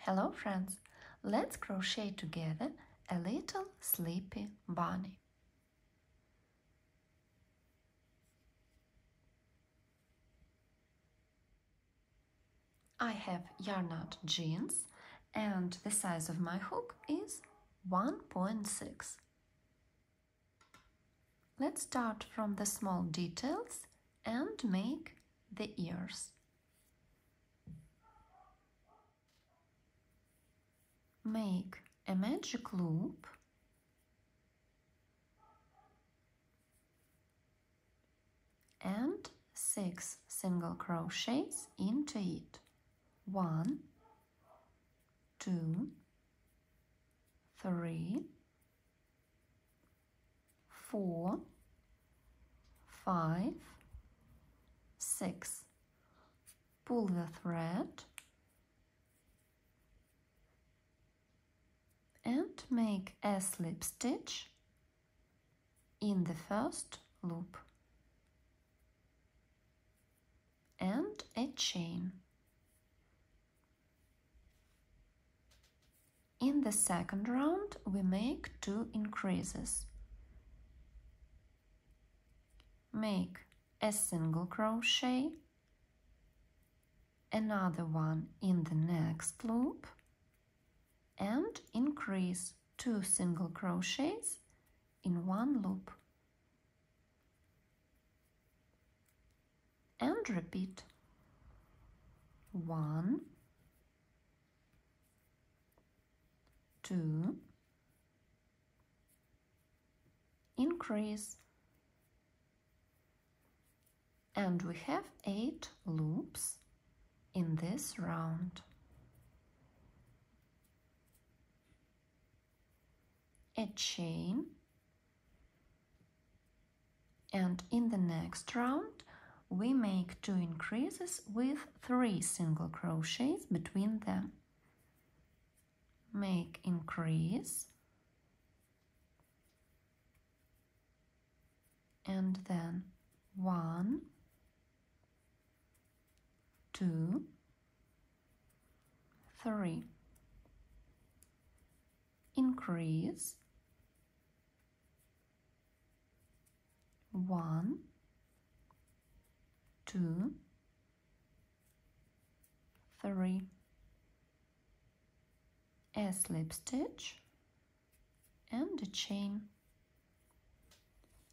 Hello friends, let's crochet together a little sleepy bunny. I have YarnArt Jeans and the size of my hook is 1.6. Let's start from the small details and make the ears. Make a magic loop and 6 single crochets into it. 1, 2, 3, 4, 5, 6. Pull the thread and make a slip stitch in the first loop and a chain. In the second round we make 2 increases. Make a single crochet, another one in the next loop, and increase 2 single crochets in one loop. And repeat. 1, 2, increase. And we have 8 loops in this round. A chain, and in the next round we make 2 increases with 3 single crochets between them. Make increase and then 1, 2, 3. Increase 1, 2, 3. A slip stitch and a chain.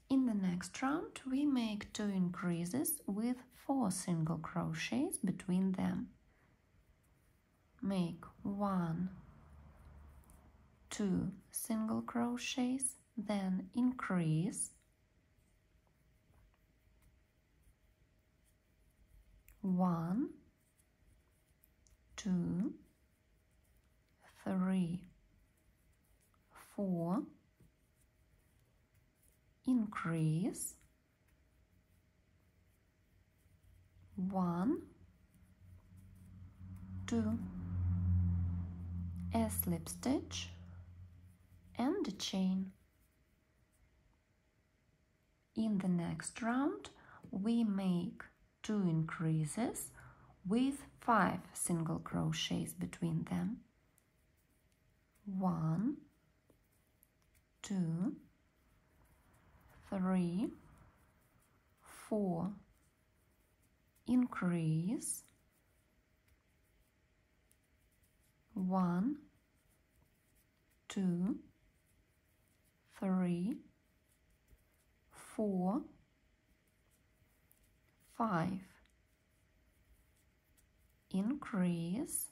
In the next round we make 2 increases with 4 single crochets between them. Make 1, 2 single crochets, then increase 1, 2, 3, 4, increase 1, 2, a slip stitch and a chain. In the next round we make 2 increases with 5 single crochets between them. 1, 2, 3, 4, increase 1, 2, 3, 4, 5, increase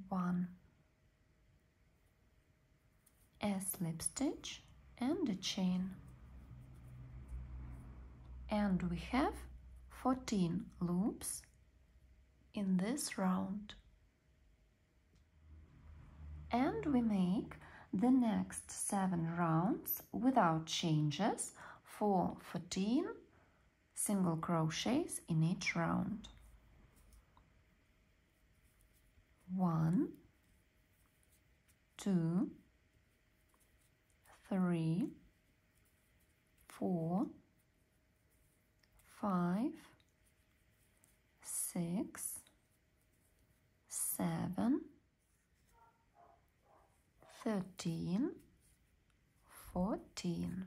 1, a slip stitch and a chain. And we have 14 loops in this round. And we make the next 7 rounds without changes for 14 single crochets in each round. 1, 2, 3, 4, 5, 6, 6, 7, 13, 14.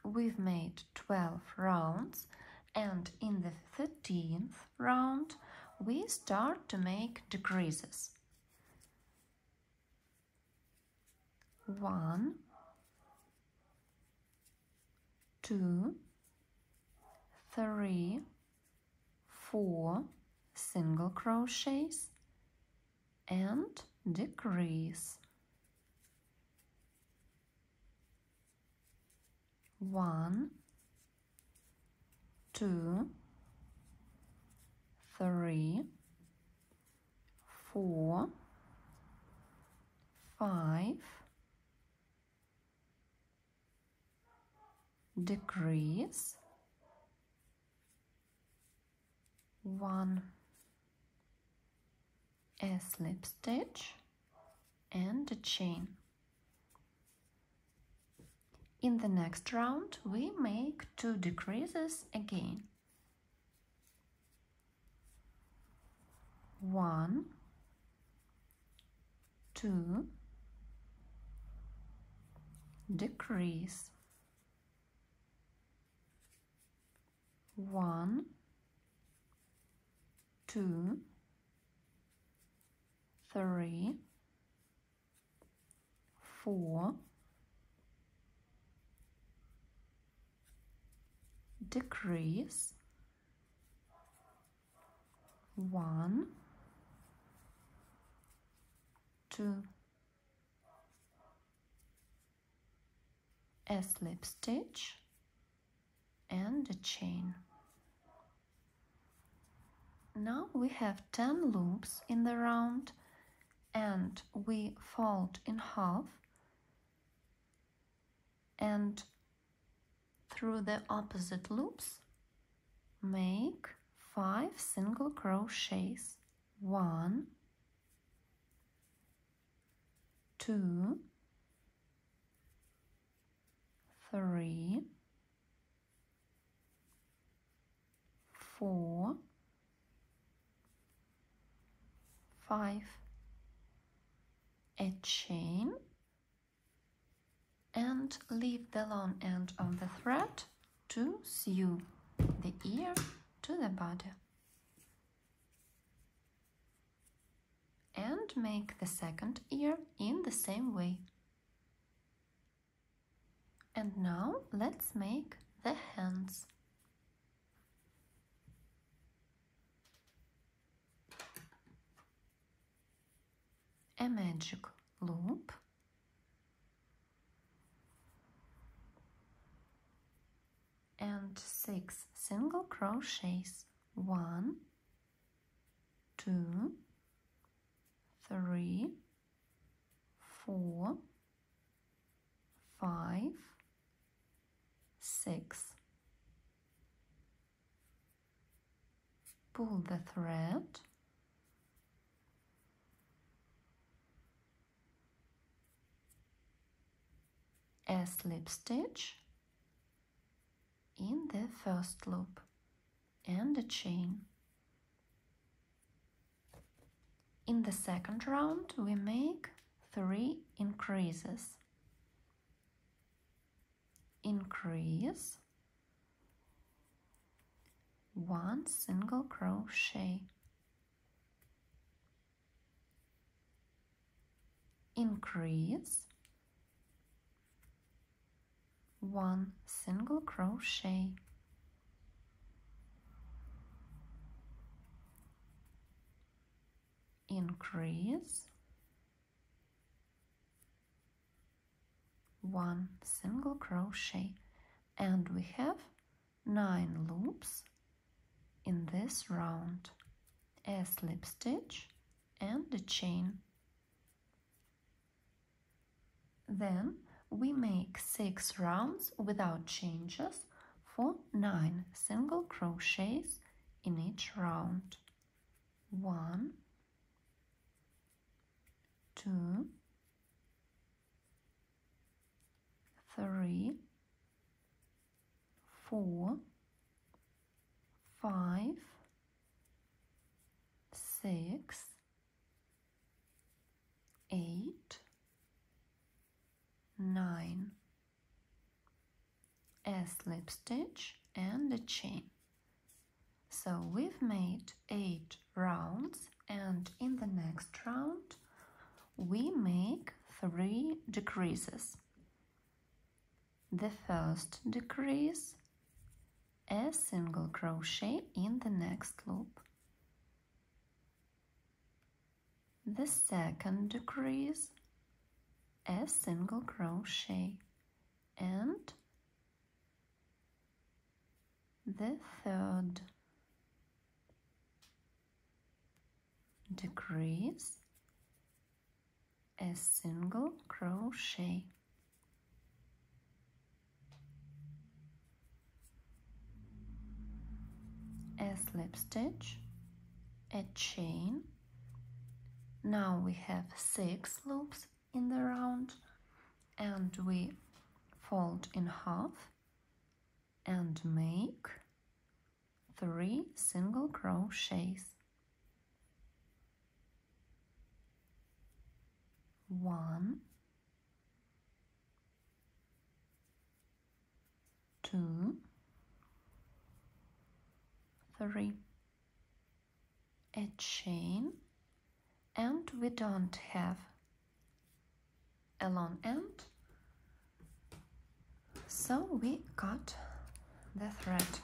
We've made 12 rounds, and in the 13th round we start to make decreases. 1, 2, 3, 4 single crochets and decrease. 1, 2, 3, 4, 5, decrease, 1, a slip stitch and a chain. In the next round we make 2 decreases again. 1, 2, decrease, 1, 2, 3, 4, decrease, 1, 2, a slip stitch and a chain. Now we have 10 loops in the round, and we fold in half and through the opposite loops make 5 single crochets. 1, 2, 3, 4, 5, a chain, and leave the long end of the thread to sew the ear to the body. And make the second ear in the same way. And now let's make the hands. A magic loop, and 6 single crochets. 1, 2, 3, 4, 5, 6. Pull the thread, a slip stitch in the first loop and a chain. In the second round we make 3 increases. Increase, 1 single crochet, increase, 1 single crochet, increase, 1 single crochet, and we have 9 loops in this round, a slip stitch and a chain. Then we make 6 rounds without changes for 9 single crochets in each round. 1, 2, 3, 4, 5, 6, 8, 9, a slip stitch and a chain. So we've made 8 rounds, and in the next round we make 3 decreases. The first decrease, a single crochet in the next loop. The second decrease, a single crochet, and the third decrease, a single crochet. A slip stitch, a chain. Now we have 6 loops in the round, and we fold in half and make 3 single crochets. 1, 2, 3, a chain, and we don't have a long end, so we cut the thread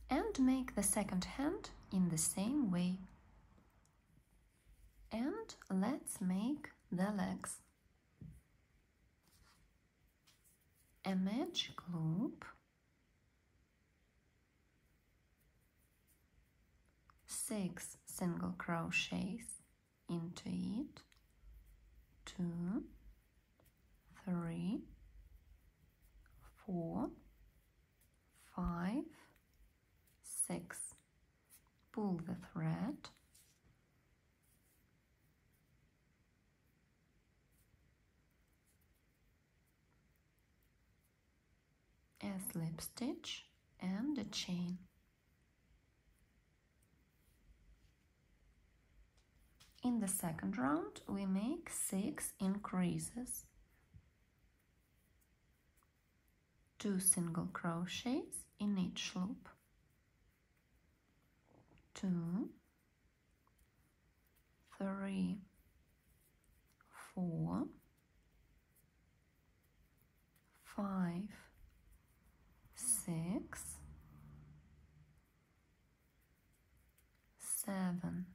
and make the second hand in the same way. And let's make the legs. A magic loop, 6 single crochets into it, 2, 3, 4, 5, 6. Pull the thread, a slip stitch and a chain. In the second round we make 6 increases, 2 single crochets in each loop, 2, 3, 4, 5, 6, 7,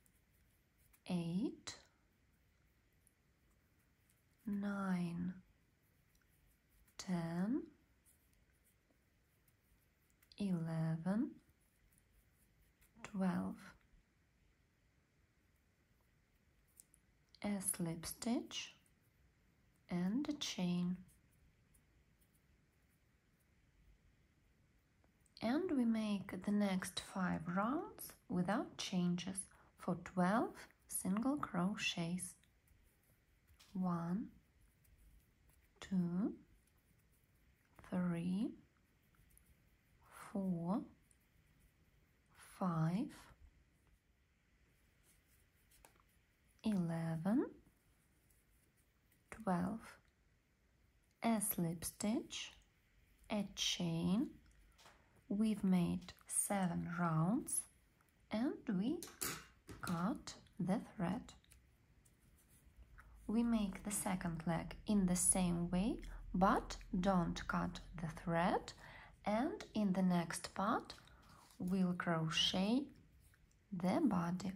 8, 9, 10, 11, 12. A slip stitch and a chain. And we make the next 5 rounds without changes for 12 single crochets. 1, 2, 3, 4, 5, 11, 12. A slip stitch, a chain. We've made 7 rounds and we cut the thread. We make the second leg in the same way, but don't cut the thread, and in the next part we'll crochet the body.